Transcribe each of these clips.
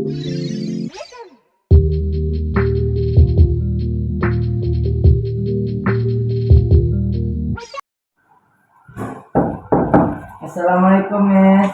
Assalamualaikum, Miss.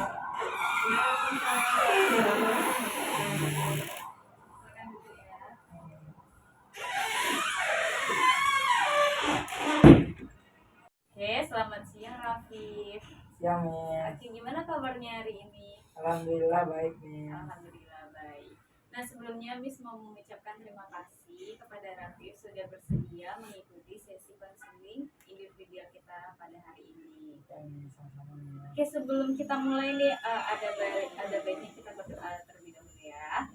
Oke, selamat siang Rafif. Siang, Miss. Oke, gimana kabarnya hari ini? Alhamdulillah baik, Miss. Alhamdulillah baik. Nah, sebelumnya Miss mau mengucapkan terima kasih kepada Rafif sudah bersedia mengikuti sesi konseling individual kita pada hari ini. Sama-sama, Miss. Oke, sebelum kita mulai nih, ada baiknya kita berdoa terlebih dahulu ya.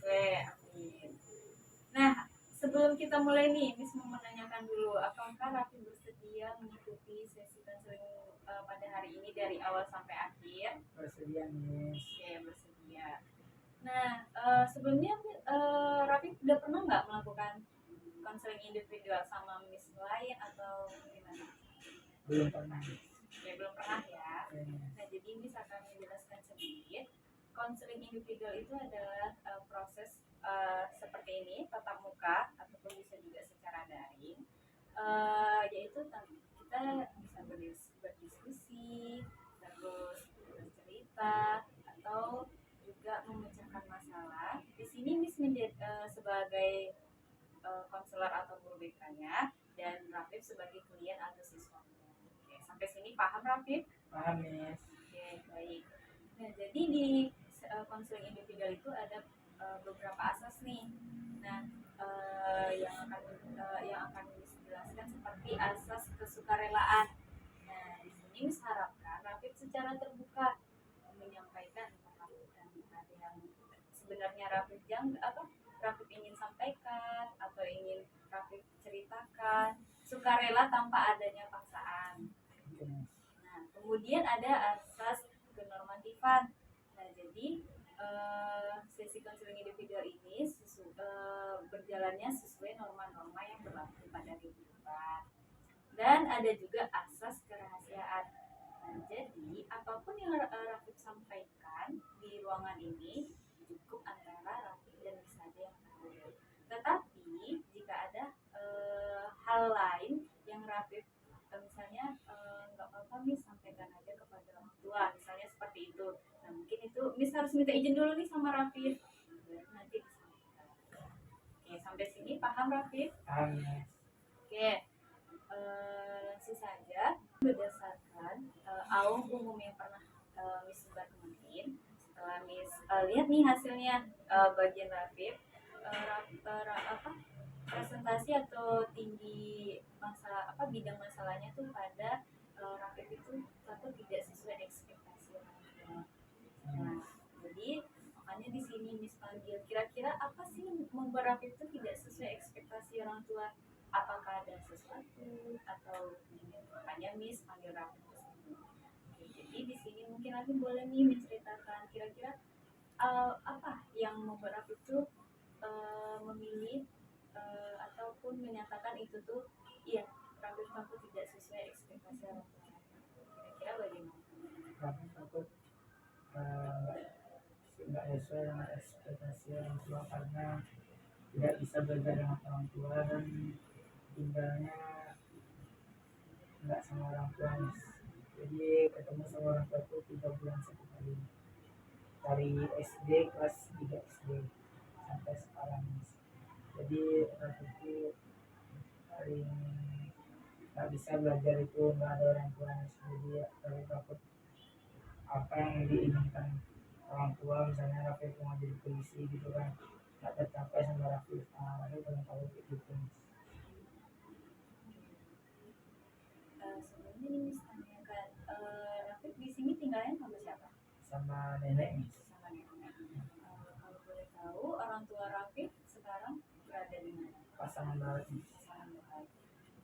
Oke, amin. Nah, sebelum kita mulai nih, Miss mau menanyakan dulu, apakah Raffi bersedia mengikuti sesi konseling pada hari ini dari awal sampai akhir? Bersedia, Miss. Oke, bersedia. Nah, sebelumnya Raffi udah pernah nggak melakukan konseling individual sama Miss lain atau gimana? Belum pernah. Ya, belum pernah ya. Ya, Miss. Nah, jadi Miss akan menjelaskan sedikit. Konseling individual itu adalah proses seperti ini, tatap muka ataupun bisa juga secara daring, yaitu kita bisa berdiskusi, terus bercerita atau juga memecahkan masalah. Di sini Miss sebagai konselor atau guru BK-nya dan Rafif sebagai klien atau siswa. Oke, sampai sini paham Rafif? Paham, Miss. Oke, baik. Nah, jadi di konseling individual itu ada beberapa asas nih. Nah, yang akan dijelaskan seperti asas kesukarelaan. Nah, di sini harapkan Rafif secara terbuka menyampaikan ada yang sebenarnya Rafif ingin sampaikan atau ingin Rafif ceritakan, sukarela tanpa adanya paksaan. Nah, kemudian ada asas kenormatifan. Nah, jadi sesi konseling individual ini berjalannya sesuai norma-norma yang berlaku pada kehidupan. Dan ada juga asas kerahasiaan. Nah, jadi apapun yang Rafif sampaikan di ruangan ini cukup antara Rafif dan Miss saja yang tahu. Tetapi jika ada hal lain yang Rafif misalnya nggak apa-apa Miss sampaikan aja kepada orang tua, misalnya seperti itu. Nah, mungkin itu Miss harus minta izin dulu nih sama Rafif, nanti disampaikan. Oke, sampai sini paham Rafif? Paham, Miss. Oke, langsung saja berdasarkan aum umum yang pernah Miss sebar kemarin. Setelah Miss lihat nih hasilnya bagian Rafif, presentasi atau tinggi bidang masalahnya tuh pada Rafif itu satu tidak sesuai ekspektasi orang tua. Nah, jadi makanya di sini Miss panggil, kira-kira apa sih yang membuat Rafif itu tidak sesuai ekspektasi orang tua? Apakah ada sesuatu atau makanya Miss panggil Rafif ke sini. Oke, jadi di sini mungkin Rafif boleh nih menceritakan kira-kira apa yang membuat Rafif itu memilih ataupun menyatakan itu tuh iya Rafif aku tidak sesuai ekspektasi orang tua. Kira-kira bagaimana? Rafif takut nggak sesuai dengan ekspektasi orang tua karena tidak bisa belajar dengan orang tua dan tinggalnya nggak sama orang tua, Miss. Jadi ketemu sama orang tua itu 3 bulan satu kali dari SD kelas 3 SD sampai sekarang, Miss. Jadi Rafif itu paling nggak bisa belajar itu nggak ada orang tua, Miss. Jadi Rafif takut apa yang diinginkan orang tua, misalnya Rafif mau jadi polisi gitu kan nggak tercapai sama Rafif. Rafif paling tahu gitu, Miss. Sebelumnya nih Miss tanyakan, Rafif di sini tinggalnya sama siapa? Sama nenek, Miss. Sama nenek. Kalau boleh tahu orang tua Rafif sekarang berada di mana? Pasangan barat, Miss. Pasangan barat.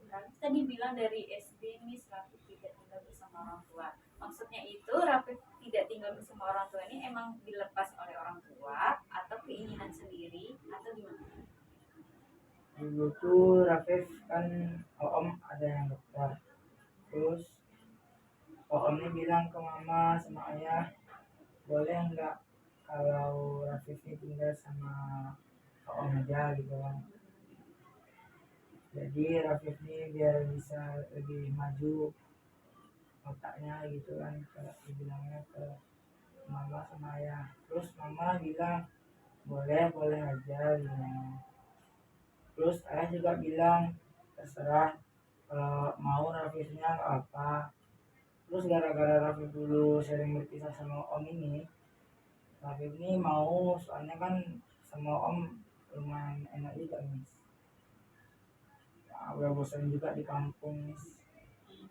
Rafif tadi bilang dari SD Miss Rafif tidak tinggal bersama orang tua. Maksudnya itu Rafif tidak tinggal bersama orang tua ini emang dilepas oleh orang tua atau keinginan sendiri atau gimana? Dulu tuh Rafif kan om ada yang dokter, terus Om ini bilang ke mama sama ayah, boleh nggak kalau Rafif ini tinggal sama Om aja gitu kan. Jadi Rafif ini biar bisa lebih maju otaknya gitu kan, dibilangnya ke mama sama ayah. Terus mama bilang boleh boleh aja bilang. Terus ayah juga bilang terserah, kalau mau Rafifnya nggak apa. Terus gara-gara Rafif dulu sering berpisah sama Om ini, Rafif ini mau, soalnya kan sama Om lumayan enak juga nih. Ya, udah bosan juga di kampung nih. Oke,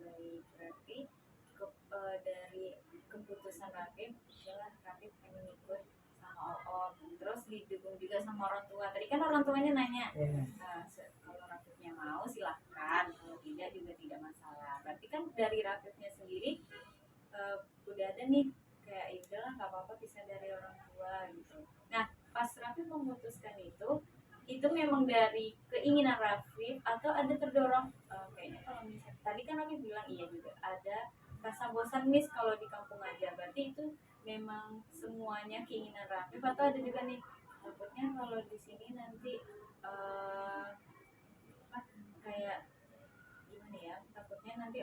baik. Berarti dari keputusan Rafif adalah Rafif pengen ikut sama Om, terus didukung juga sama orang tua. Tadi kan orang tuanya nanya, Ya, kalau Rafifnya mau silahkan, kalau tidak juga tidak masalah. Berarti kan dari Rafifnya sendiri udah ada nih kayak ya udahlah nggak apa-apa pisah dari orang tua gitu. Nah, pas Rafif memutuskan itu memang dari keinginan Rafif atau ada terdorong, kayaknya kalau misalnya tadi kan Rafif bilang iya juga ada rasa bosan Miss kalau di kampung aja. Berarti itu memang semuanya keinginan Rafif atau ada juga nih takutnya kalau di sini nanti apa, kayak gimana ya, takutnya nanti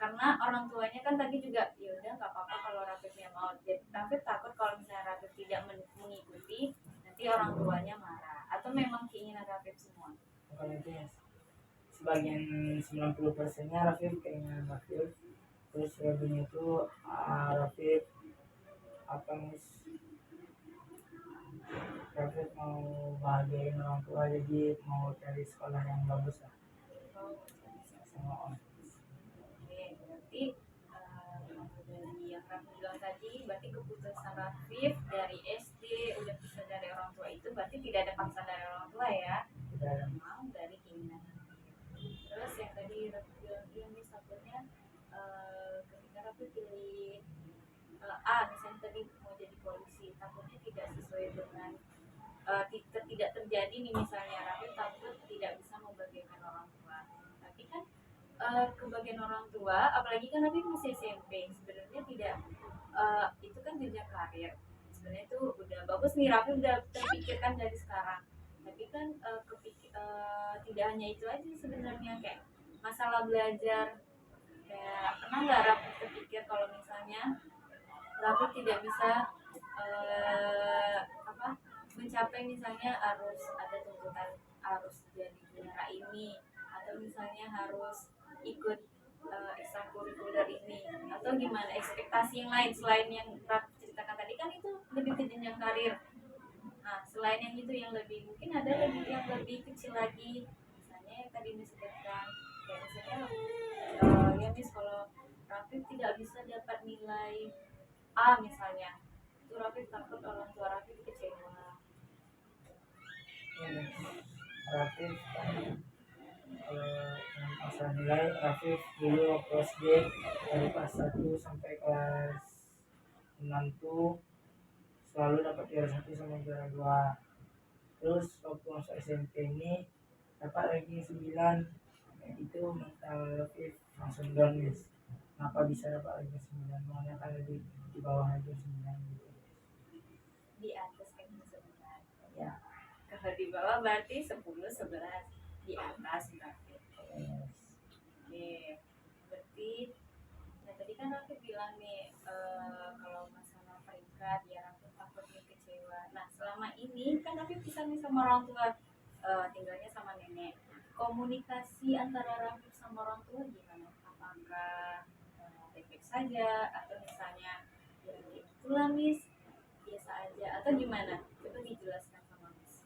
karena orang tuanya kan tadi juga ya udah nggak apa-apa kalau Rafifnya mau. Jadi Rafif takut kalau misalnya Rafif tidak mengikuti nanti orang tuanya marah, atau memang keinginan Rafif semua. bukan itu ya. Sebagian 90%-nya Rafif keinginan Rafif. Terus selebihnya itu Rafif apa nih, Rafif mau bahagiain orang tua, jadi mau cari sekolah yang bagus lah Oh, sama Om. oke, berarti kalau dari yang Rafif bilang tadi, berarti keputusan Rafif dari SD udah bisa dari orang tua itu berarti tidak ada paksaan dari orang tua ya, Udah, mau dari keinginan. Terus yang tadi Raffi bilang ini takutnya ketika Raffi pilih misalnya tadi mau jadi polisi, takutnya tidak sesuai dengan tidak terjadi nih, misalnya Raffi takut tidak bisa membagikan orang tua. Tapi kan kebagian orang tua, apalagi kan Raffi masih SMP, sebenarnya tidak itu kan jenjang karir. Sebenarnya itu udah bagus nih, Raffi udah terpikirkan dari sekarang. Tapi kan tidak hanya itu aja sebenarnya, kayak masalah belajar. Kayak pernah nggak Raffi terpikir kalau misalnya Raffi tidak bisa apa, mencapai misalnya harus ada tuntutan harus jadi juara ini, atau misalnya harus ikut ekstrakurikuler ini, atau gimana ekspektasi yang lain selain yang Raffi ceritakan tadi kan itu lebih ke jenjang karir. Nah, selain yang itu yang lebih mungkin ada lebih yang lebih kecil lagi, misalnya yang tadi disebutkan kayak misalnya ya Miss, kalau Rafif tidak bisa dapat nilai A misalnya, itu Rafif takut orang tua Rafif kecewa. ya, Rafif kan masalah nilai, Rafif dulu waktu SD dari kelas 1 sampai kelas 6 tuh selalu dapat juara 1 sama juara 2. Terus waktu masuk SMP ini dapat ranking 9. Itu mental Rafif langsung down guys. Kenapa bisa dapat ranking 9? Makanya kan lebih di bawah aja 9 gitu. Di atas kan 9. Ya. Kalau di bawah berarti 10 11, di atas berarti. Yes. Oke, berarti nah tadi kan Rafif bilang nih kalau masalah peringkat ya Rafif takut nih kecewa. Nah, selama ini kan Rafif pisah nih sama orang tua, tinggalnya sama nenek. Komunikasi antara Rafif sama orang tua gimana? Apakah baik-baik saja, atau misalnya ya itulah Miss biasa aja, atau gimana? Coba dijelaskan sama Miss.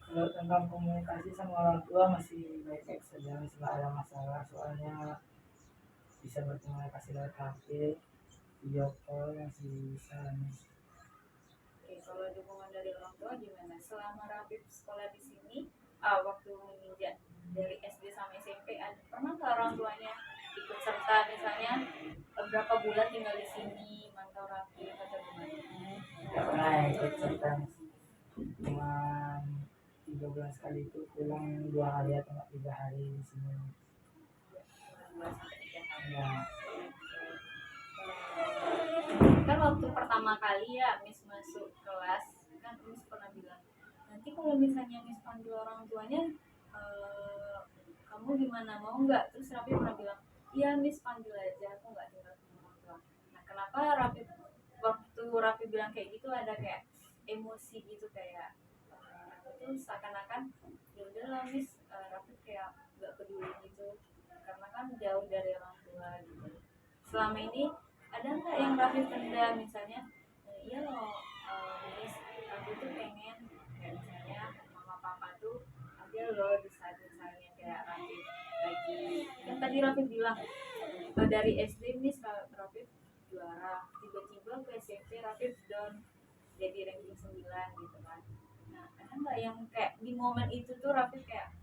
Kalau tentang komunikasi sama orang tua masih baik-baik saja, nggak ada masalah. Soalnya bisa berkomunikasi lewat HP, video call masih bisa nih. Oke, kalau dukungan dari orang tua gimana? Selama Rafif sekolah di sini, waktu menginjak dari SD sampai SMP, pernah nggak orang tuanya ikut serta misalnya berapa bulan tinggal di sini, mantau Rafif atau gimana? Nggak pernah ya ikut serta, cuma 3 bulan sekali itu pulang 2 hari atau 3 hari di sini. Ya, 2 sampai pencegahan. Ya. Kan waktu pertama kali ya Miss masuk kelas kan Miss pernah bilang nanti kalau misalnya Miss panggil orang tuanya kamu gimana, mau nggak? Terus Raffi pernah bilang iya Miss panggil aja, aku nggak tinggal sama orang tua. Nah kenapa Raffi waktu Raffi bilang kayak gitu ada kayak emosi gitu, kayak itu seakan-akan ya udahlah Miss, Raffi kayak nggak peduli gitu karena kan jauh dari orang tua gitu. Selama ini ada nggak yang Raffi pendam, misalnya iya loh Miss, aku tuh pengen kayak misalnya mama papa tuh ada loh di saat misalnya kayak Raffi lagi, kan tadi Raffi bilang dari SD Miss Raffi juara, tiba-tiba ke SMP Raffi down jadi ranking 9 gitu kan. Nah ada nggak yang kayak di momen itu tuh Raffi kayak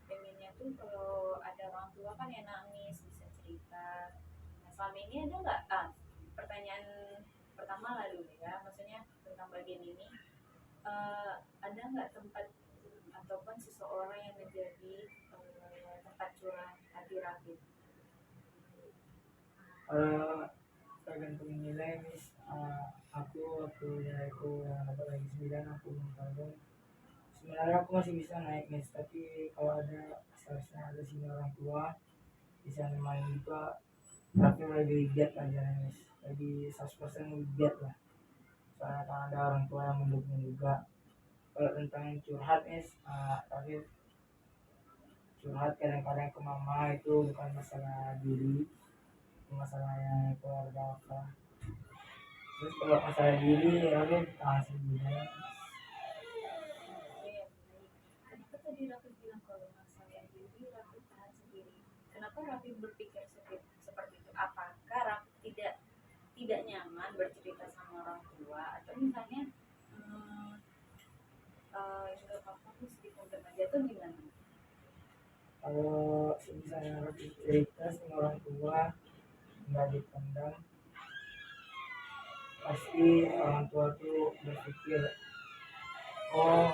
pengennya tuh kalau ada orang tua kan ya nangis bisa cerita. Nah selama ini ada nggak, pertanyaan pertama lah dulu ya, maksudnya tentang bagian ini, ada nggak tempat ataupun seseorang yang menjadi tempat curhat hati Raffi? Tergantung nilai Miss. Aku waktu nilaiku yang dapat lagi 9 aku menanggung. Sebenarnya aku masih bisa naik Miss, tapi kalau ada seharusnya ada sini orang tua bisa nemain juga, tapi lebih giat aja Miss, lagi 100% lebih giat lah, soalnya kan ada orang tua yang mendukung juga. Kalau tentang curhat Miss, tapi curhat kadang-kadang ke mama itu bukan masalah diri, itu masalahnya keluarga apa. Terus kalau masalah diri ya aku tahan sendiri. Oke, baik. Kenapa tadi Raffi bilang kalau masalah diri Raffi tahan sendiri? Kenapa Raffi berpikir seperti itu? Apakah Raffi tidak nyaman bercerita sama orang tua, atau misalnya nggak apa-apa meskipun aja tuh gimana? Kalau misalnya harus cerita sama orang tua nggak dipendam, pasti orang tua tuh berpikir, oh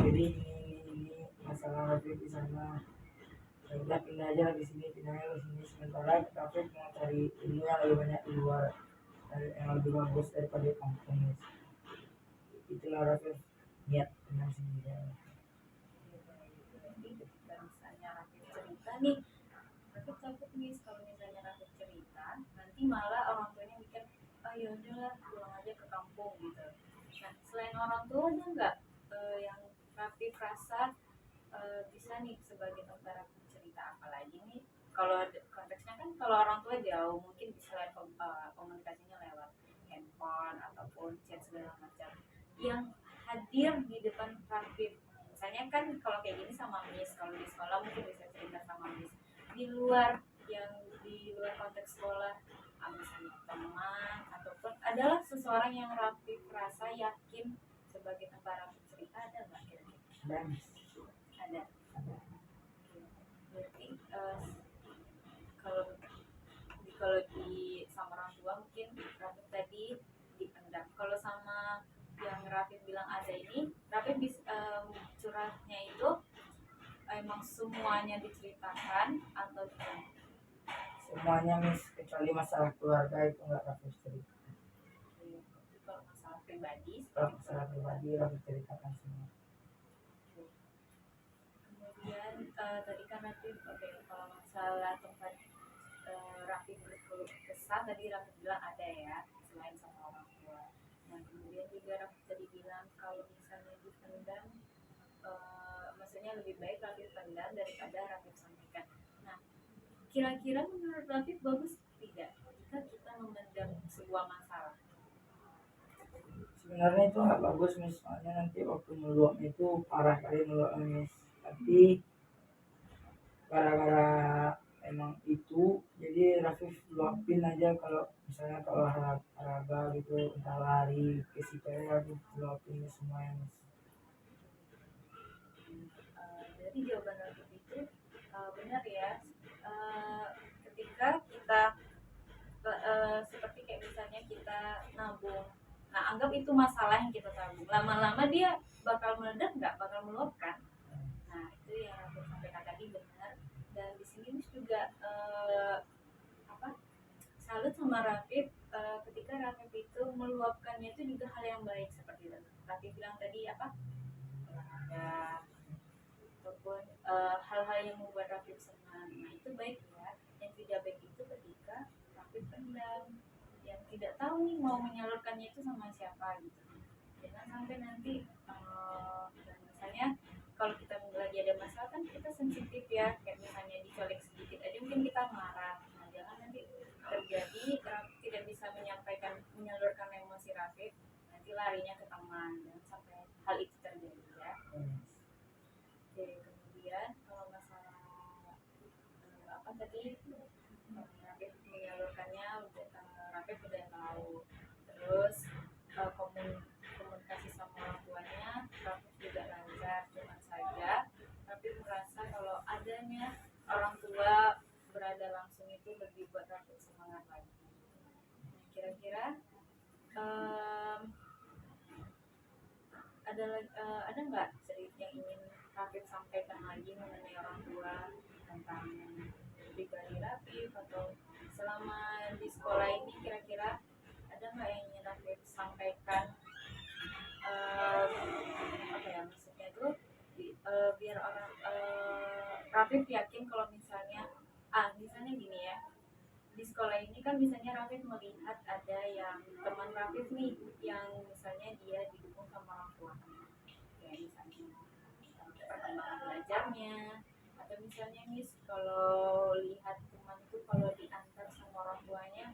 jadi ini masalah Rafiq di sana, ya udah pindah aja di sini, pindahnya ke sini, sementara Rafiq mau cari ilmu yang lebih banyak di luar, yang lebih bagus daripada di kampung. Itulah Rafiq niat pindah sendiri. Jadi ketika misalnya Raffi cerita nih, Raffi takut nih kalau misalnya Raffi cerita nanti malah orang tuanya mikir ya udahlah pulang aja ke kampung gitu. Nah selain orang tua ada nggak yang Raffi rasa bisa nih sebagai tempat Raffi cerita, apalagi nih kalau konteksnya kan kalau orang tua jauh mungkin bisa komunikasinya lewat handphone ataupun chat segala macam yang hadir di depan Raffi. Misalnya kan kalau kayak gini sama Miss, kalau di sekolah mungkin bisa cerita sama Miss. Di luar di luar konteks sekolah, misalnya teman ataupun adalah seseorang yang Raffi rasa yakin sebagai tempat Raffi cerita, ada nggak kira-kira? Dan Ada. Berarti kalau kalau di sama orang tua mungkin Raffi tadi dipendam. Kalau sama yang Raffi bilang ada ini, Raffi curhatnya itu emang semuanya diceritakan atau gimana? semuanya Miss, kecuali masalah keluarga itu nggak Rafiq cerita. Jadi kalau masalah pribadi, Kalau masalah pribadi Rafiq ceritakan semua. kemudian tadi kan Raffi kalau masalah tempat Raffi berkeluh kesah tadi Raffi bilang ada ya selain sama orang tua. Nah kemudian juga Raffi tadi bilang kalau misalnya dipendam, maksudnya lebih baik Raffi pendam daripada Raffi sampaikan. Nah kira-kira menurut Raffi bagus tidak jika kita memendam sebuah masalah? Sebenarnya itu nggak bagus Miss, soalnya nanti waktu meluap itu parah kali meluap Miss, tapi gara-gara emang itu jadi Rafif luapin aja. Kalau misalnya kalau olahraga gitu entah lari ke situ ya Rafif luapin semuanya Miss. Dari jawaban Raffi itu benar ya. Ketika kita seperti kayak misalnya kita nabung, nah anggap itu masalah yang kita tabung, lama-lama dia bakal meledak nggak, bakal meluap kan. Nah itu yang aku sampaikan tadi benar. Dan di sini juga salut sama Rafif ketika Rafif itu meluapkannya itu juga hal yang baik seperti itu. Rafif bilang tadi apa? Olahraga ataupun hal-hal yang membuat Rafif senang. Nah itu baik ya. Yang tidak baik itu ketika Rafif pendam, yang tidak tahu nih mau menyalurkannya itu sama siapa gitu. Jangan sampai nanti misalnya kalau kita lagi ada masalah kan kita sensitif ya, kayak misalnya dicolek sedikit aja mungkin kita marah. Nah jangan nanti terjadi Rafif tidak bisa menyalurkan emosi Rafif, nanti larinya ke teman, dan sampai hal itu terjadi ya. Oke, kemudian kalau masalah apa tadi, Rafif menyalurkannya Rafif udah tahu. Terus komunikasi sama orang tuanya Rafif juga lancar, cuma saja Rafif merasa kalau adanya orang tua berada langsung itu lebih buat Rafif semangat lagi. Nah, kira-kira ada nggak cerita yang ingin Rafif sampaikan lagi mengenai orang tua, tentang pribadi Rafif, atau selama di sekolah ini kira-kira ada nggak yang ingin Rafif sampaikan, apa ya maksudnya itu biar orang Rafif yakin kalau misalnya gini ya, di sekolah ini kan misalnya Rafif melihat ada yang teman Rafif nih yang misalnya dia didukung sama orang tua, kayak misalnya perkembangan belajarnya, atau misalnya Miss kalau lihat teman itu kalau diantar sama orang tuanya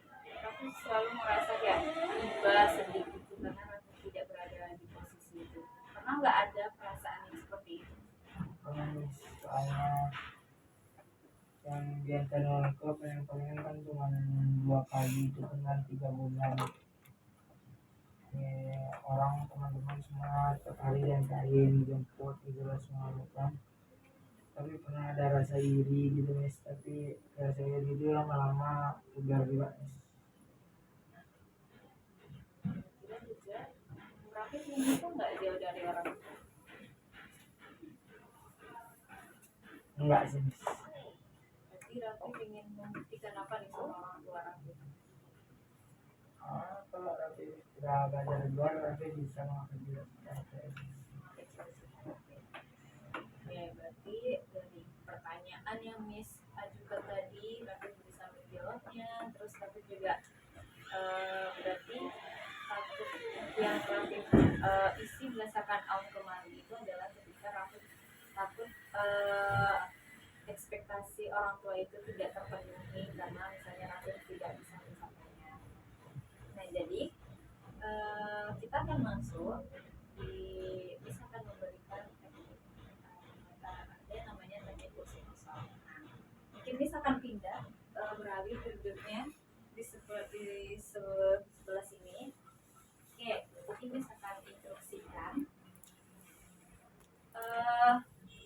Rafif selalu merasa ya iba sedih gitu karena Rafif tidak berada di posisi itu. Pernah nggak ada perasaan yang seperti itu? Soalnya yang diantar orang tua paling kan cuma 2 kali, itu kan 3 bulan. Orang teman-teman semua tiap hari diantarin jemput gitu lah semua kan, tapi pernah ada rasa iri gitu Miss, tapi rasa iri itu lama-lama udah juga Miss. Kira juga Rafif itu nggak jauh dari orang tua? Enggak sih Miss. Berarti Rafif ingin membuktikan apa nih sama orang tua Rafif? Kalau Raffi udah belajar di luar, Raffi bisa memakai juga. Ya berarti dari pertanyaan yang Miss ajukan tadi Rafif bisa menjawabnya. Terus Rafif juga berarti satu yang Rafif isi berdasarkan awal kemarin itu adalah ketika Rafif takut ekspektasi orang tua itu tidak terpenuhi karena misalnya Rafif tidak bisa mencapainya. Nah jadi kita akan masuk di bisa akan memberikan ada namanya teknik kursi kosong. Mungkin bisa akan pindah beralih duduknya di sebelah sini. Oke, mungkin bisa akan instruksikan.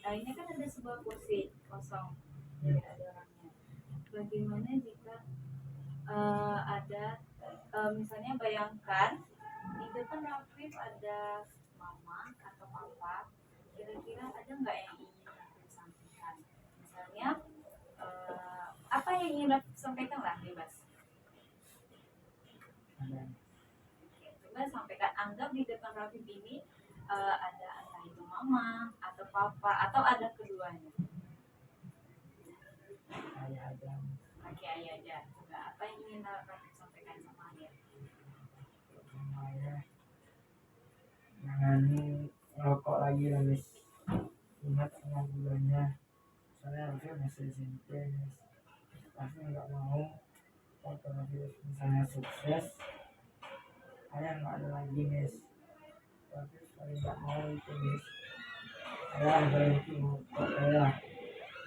Nah ini kan ada sebuah kursi kosong, tidak ada orangnya. Bagaimana jika ada misalnya bayangkan di depan Rafif ada mama atau papa, kira-kira ada nggak yang ingin Rafif sampaikan? Misalnya apa yang ingin Rafif sampaikan lah, bebas. Oke, coba sampaikan, anggap di depan Rafif ini ada entah itu mama atau papa atau ada keduanya. Ayah aja. Oke, ayah aja. Coba apa yang ingin Rafif sampaikan sama ayah? Sama ayah, jangan ngerokok lagi lah Miss. Ingat sama bulannya. Soalnya Raffi masih SMP Miss. Raffi nggak mau waktu Raffi misalnya sukses, ayah nggak ada lagi Miss. Raffi paling nggak mau itu Miss. Ayah berhenti kok ayah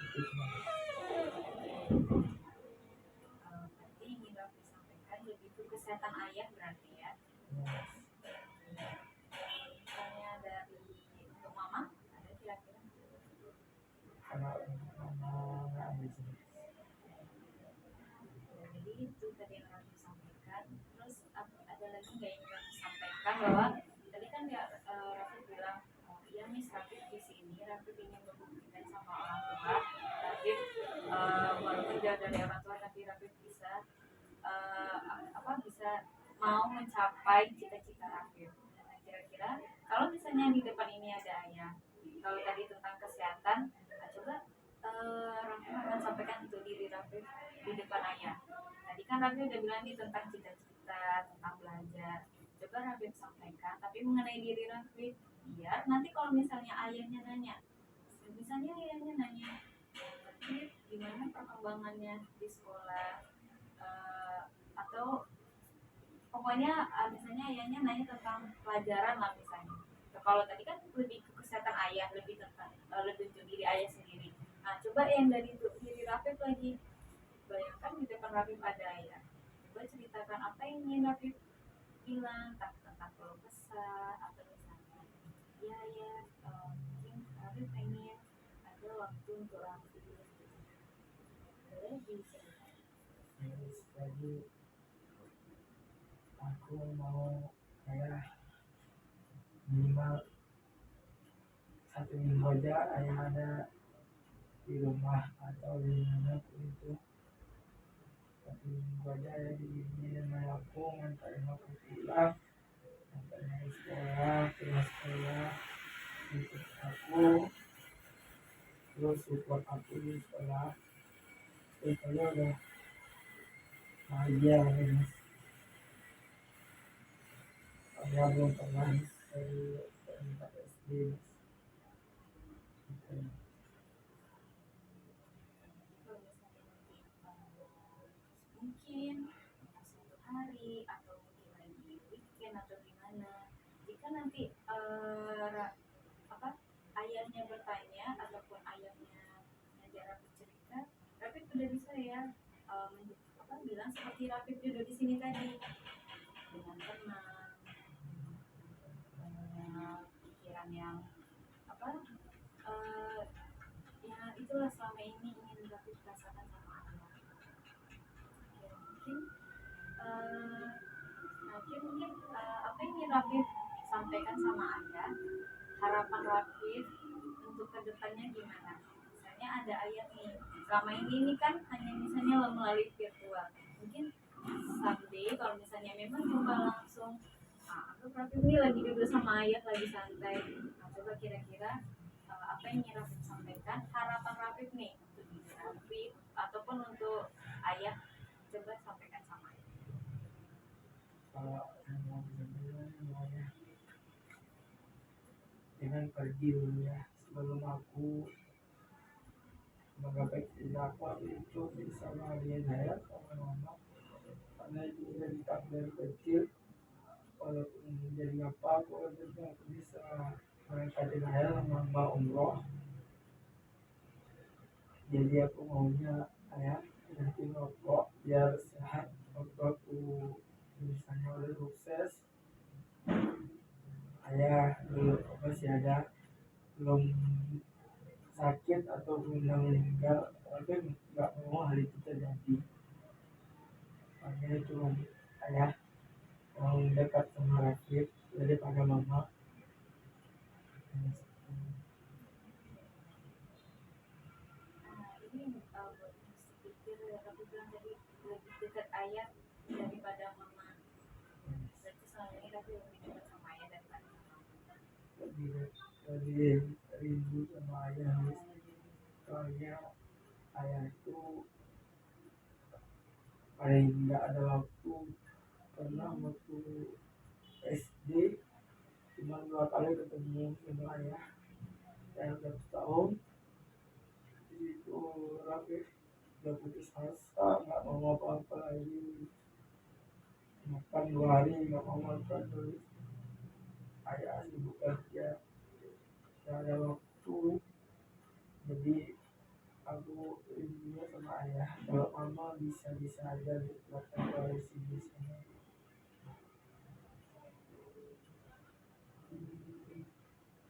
itu cuma. Berarti ingin Raffi sampaikan lebih ke kesehatan ayah berarti ya. Misalnya dari untuk mama ada kira-kira? Kalau mau nggak ada sih. Jadi itu tadi yang Raffi sampaikan. Terus ada lagi nggak yang Raffi sampaikan bahwa tadi kan ya Raffi bilang iya Miss, Raffi di sini Raffi ingin membuktikan sama orang tua Raffi walaupun jauh dari orang tua tapi Raffi bisa mau mencapai cita-cita Rafif. Nah, kira-kira kalau misalnya di depan ini ada ayah, kalau tadi tentang kesehatan, nah, coba Rafif akan sampaikan untuk diri Rafif di depan ayah. Tadi kan Rafif udah bilang nih tentang cita-cita, tentang belajar. Coba Rafif sampaikan, tapi mengenai diri Rafif, biar nanti kalau misalnya ayahnya nanya, misalnya ayahnya nanya, Rafif gimana perkembangannya di sekolah, atau pokoknya misalnya ayahnya nanya tentang pelajaran lah misalnya. Nah, kalau tadi kan lebih ke kesehatan ayah, lebih tentang lebih untuk diri ayah sendiri. Nah, coba yang dari diri Rafif lagi, bayangkan di depan Rafif ada ayah. Coba ceritakan apa yang ingin Rafif bilang tentang keluh kesah atau misalnya, ya ya mungkin Rafif pengen ada waktu untuk Rafif. Boleh diceritain. Jadi aku mau kayak minimal 1 minggu aja ayah ada di rumah atau di mana pun itu. 1 minggu aja ya di sini dengan aku, nganterin aku pulang, nganterin dari sekolah, pulang sekolah, ikut aku, terus support aku di sekolah. Itu aja udah bahagia lagi mas. Saya belum pernah dari 4 SD mas. Gitu. Kalau misalnya nanti mungkin suatu hari atau mungkin lagi weekend atau gimana, jika nanti apa ayahnya bertanya ataupun ayahnya ngajak Rafif cerita, Rafif udah bisa ya bilang seperti Rafif duduk di sini tadi dengan tenang, pikiran yang apa ya itulah selama ini ingin Rafif rasakan sama ayah. Ya, mungkin apa yang ingin Rafif sampaikan sama ayah, harapan Rafif untuk kedepannya gimana. Misalnya ada ayah nih, selama ini kan hanya misalnya melalui virtual, mungkin someday kalau misalnya memang jumpa langsung, anggap Rafif ini lagi duduk sama ayah lagi santai. Nah, coba kira-kira apa yang ingin Rafif sampaikan, harapan Rafif nih untuk diri Rafif ataupun untuk ayah, coba sampaikan sama ayah. Kalau yang mau bilang semuanya jangan pergi dulu ya sebelum aku menggapai cita aku itu bisa bahagia saya sama mama, karena itu udah ditakdir kecil. Walaupun jadi apa aku bisa mengangkat saya sama mbak umroh. Jadi aku maunya ayah berhenti rokok biar sehat, waktu aku misalnya udah sukses. Ayah dulu masih ada, belum sakit atau belum meninggal, tapi nggak mau hal itu terjadi. Makanya cuma ayah mau dekat sama Rakib daripada mama. Ini buat mesti pikir Rafif bilang tadi lebih dekat ayah daripada mama. Berarti selama ini Raffi lebih dekat sama ayah daripada sama mama. Lebih rindu sama ayah, soalnya ayah itu paling nggak ada waktu, karena waktu SD cuma 2 kali ketemu sama ayah yang 1 tahun. Itu Rafif udah putus asa, nggak mau apa-apa lagi, makan 2 hari nggak mau makan terus. Ayah sibuk kerja, nggak ada waktu. Jadi aku rindunya sama ayah. Kalau mama bisa-bisa aja buat koalisi di sini.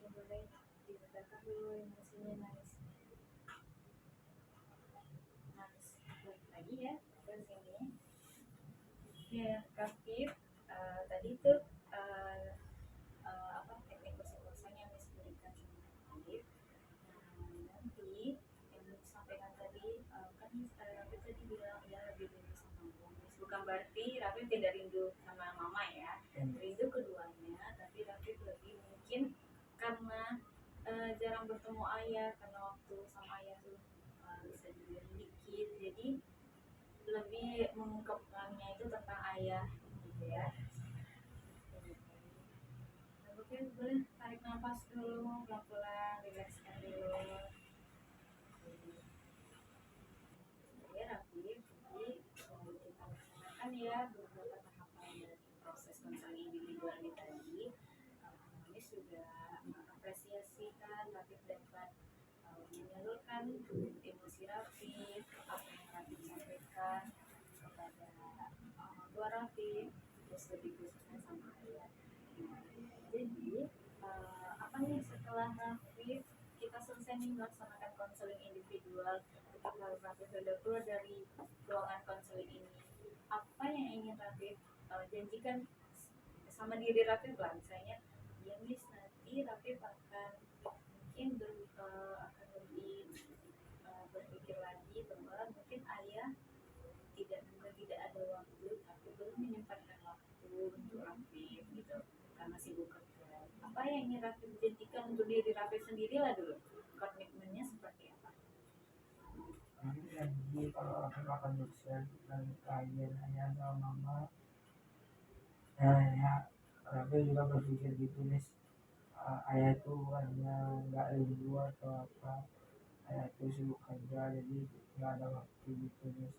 Ya boleh diletakkan dulu emosinya nangis. Nangis lagi ya ke sini. Ya Rafif, tadi tuh teknik kursi-kursinya yang disebutkan sama Rafif. Nanti yang disampaikan tadi kan Rafif tadi bilang ya lebih dulu sama Miss, bukan berarti Rafif tidak rindu sama mama ya, rindu keduanya, tapi Rafif lebih mungkin karena jarang bertemu ayah, karena waktu sama ayah tuh bisa dibilang dikit, jadi lebih mengungkapkannya itu tentang ayah gitu ya. Oke, boleh tarik nafas dulu pelan-pelan, rilekskan dulu. Oke, Rafif, jadi kita laksanakan ya beberapa tahapan dari proses konseling individual ini tadi. Ini sudah mengapresiasikan Rafif dapat menyalurkan emosi Rafif, apa yang Rafif sampaikan kepada orang tua Rafif, terus lebih khususnya sama ayah. Jadi apa nih setelah Rafif kita selesai nih melaksanakan konseling individual, ketika Rafif sudah keluar dari ruangan konseling ini, apa yang ingin Rafif janjikan sama diri Rafif lah, misalnya ya Miss, nanti Rafif akan mungkin akan lebih berpikir lagi bahwa mungkin ayah tidak ada waktu, tapi belum menyempatkan waktu untuk Rafif gitu karena sibuk kerja. Apa yang ingin Rafif janjikan untuk diri Rafif sendiri lah dulu, komitmennya seperti apa? Nanti janji kalau aku akan berusaha dan kalian ayah sama mama. Ya, Raffi juga berpikir gitu nih. Ayah itu hanya nggak rindu atau apa, ayah itu sibuk kerja jadi nggak ada waktu gitu nih.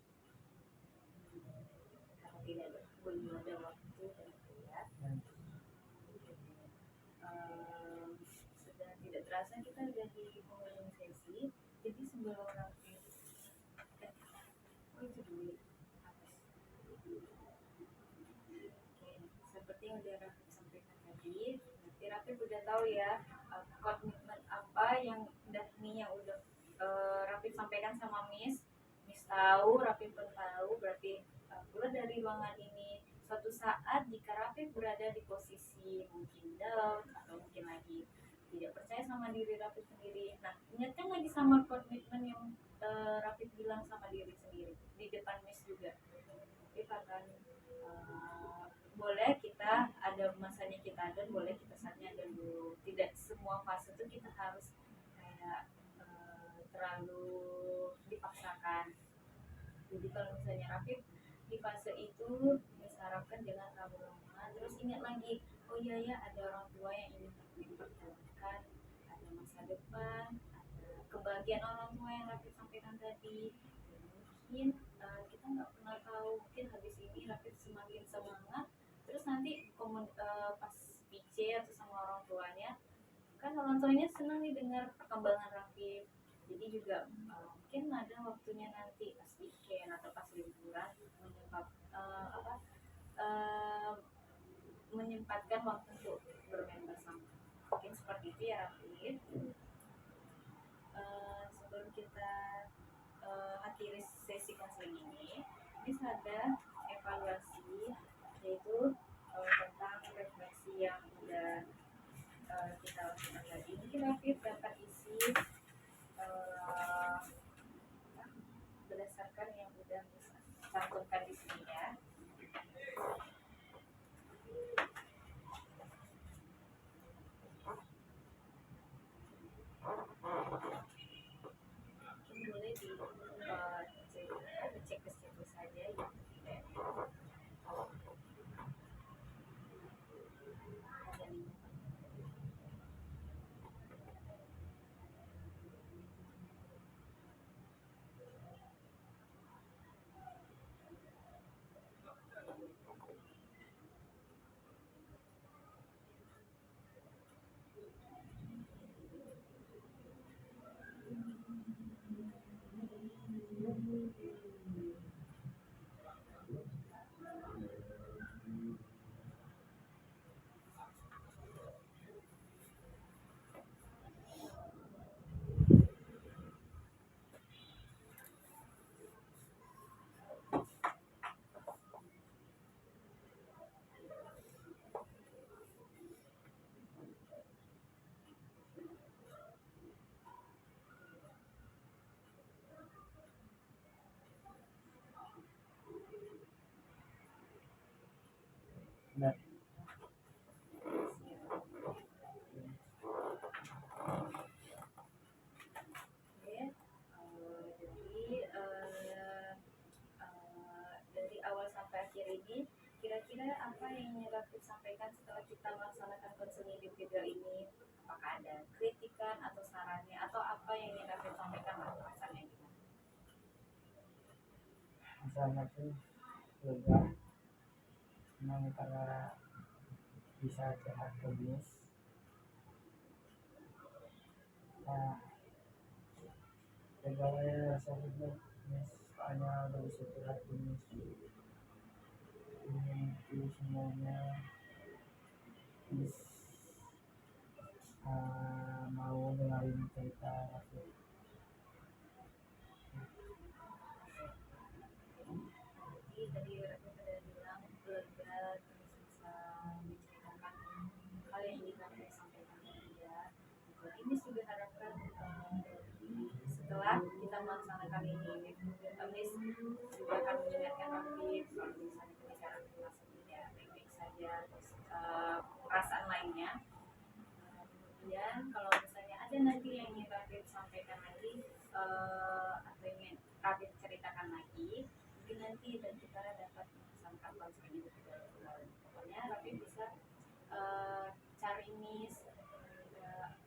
Karena belum ada waktu dan ya. Sudah tidak terasa kita sudah di penghujung sesi, jadi sebelum Raffi itu dulu seperti yang udah Raffi sampaikan tadi, nanti Raffi udah tahu ya komitmen apa yang udah Raffi sampaikan sama Miss tahu, Raffi pun tahu, berarti keluar dari ruangan ini suatu saat jika Raffi berada di posisi mungkin down atau mungkin lagi tidak percaya sama diri Raffi sendiri, nah ingatkan lagi sama komitmen yang Raffi bilang sama diri sendiri di depan Miss juga. Raffi akan boleh kita ada masanya kita down, boleh kita saatnya down dulu, tidak semua fase itu kita harus kayak terlalu dipaksakan. Jadi kalau misalnya Rafif di fase itu disarankan jangan terlalu lama, terus ingat lagi, oh iya ya ada orang tua yang ingin diperjuangkan, ada masa depan, ada kebahagiaan orang tua yang Rafif sampaikan tadi. Mungkin kita nggak pernah tahu, mungkin habis ini Rafif semakin semangat, terus nanti pas PC atau sama orang tuanya, kan orang tuanya senang nih dengar perkembangan Rafif, jadi juga mungkin ada waktunya nanti pas weekend atau pas liburan menyempatkan waktu untuk bermain bersama, mungkin seperti itu ya Rafif. Sebelum kita akhiri sesi konseling ini ada evaluasi, yaitu tentang refleksi yang sudah kita lakukan tadi. Mungkin Rafif dapat isi berdasarkan yang sudah cantumkan di sini ya. Mungkin boleh dicek ke situ saja ya. Benar. Oke, dari awal sampai akhir ini, kira-kira apa yang ingin Raffi sampaikan setelah kita melaksanakan konseling individual ini? Apakah ada kritikan atau sarannya, atau apa yang ingin Raffi sampaikan rasanya gimana? Misalnya tuh lega, senang karena bisa curhat ke Miss. Nah, lega ya rasanya tuh Miss, soalnya udah bisa curhat ke Miss. Ini itu semuanya Miss mau dengerin cerita aku. Jadi tadi Raffi sudah bilang lega, terus bisa menceritakan hal yang ingin Raffi sampaikan ke dia. Jadi ini sudah harapkan setelah kita melaksanakan ini, Miss juga akan mengingatkan Raffi kalau misalnya ketika Raffi merasa tidak baik-baik saja, terus perasaan lainnya. Kemudian kalau misalnya ada nanti yang ingin Raffi sampaikan lagi, atau ingin Raffi ceritakan lagi, mungkin nanti dan kita dapat melaksanakan konseling individual. Pokoknya Raffi bisa cari Miss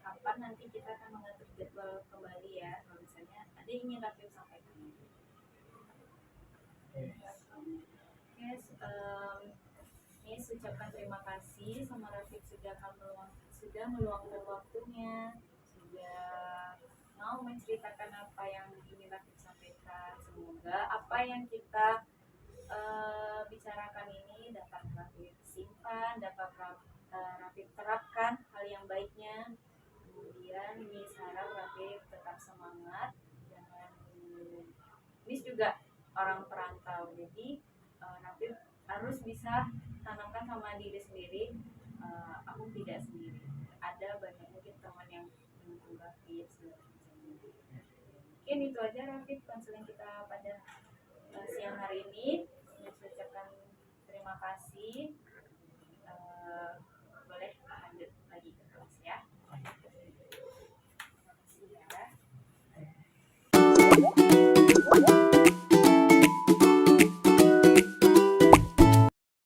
kapan nanti kita akan mengatur jadwal kembali ya, kalau misalnya ada yang ingin Raffi sampaikan. Yes, Miss ucapkan terima kasih sama Raffi sudah meluangkan waktunya, sudah mau menceritakan apa yang ingin Raffi sampaikan. Semoga apa yang kita bicarakan ini dapat Raffi simpan, dapat Raffi terapkan hal yang baiknya. Kemudian Miss harap Raffi tetap semangat, jangan Miss juga orang perantau, jadi Raffi harus bisa tanamkan sama diri sendiri, aku tidak sendiri, ada banyak mungkin teman yang mendukung Raffi segala macamnya. Mungkin itu aja Raffi konseling kita pada siang hari ini. Saya ucapkan terima kasih.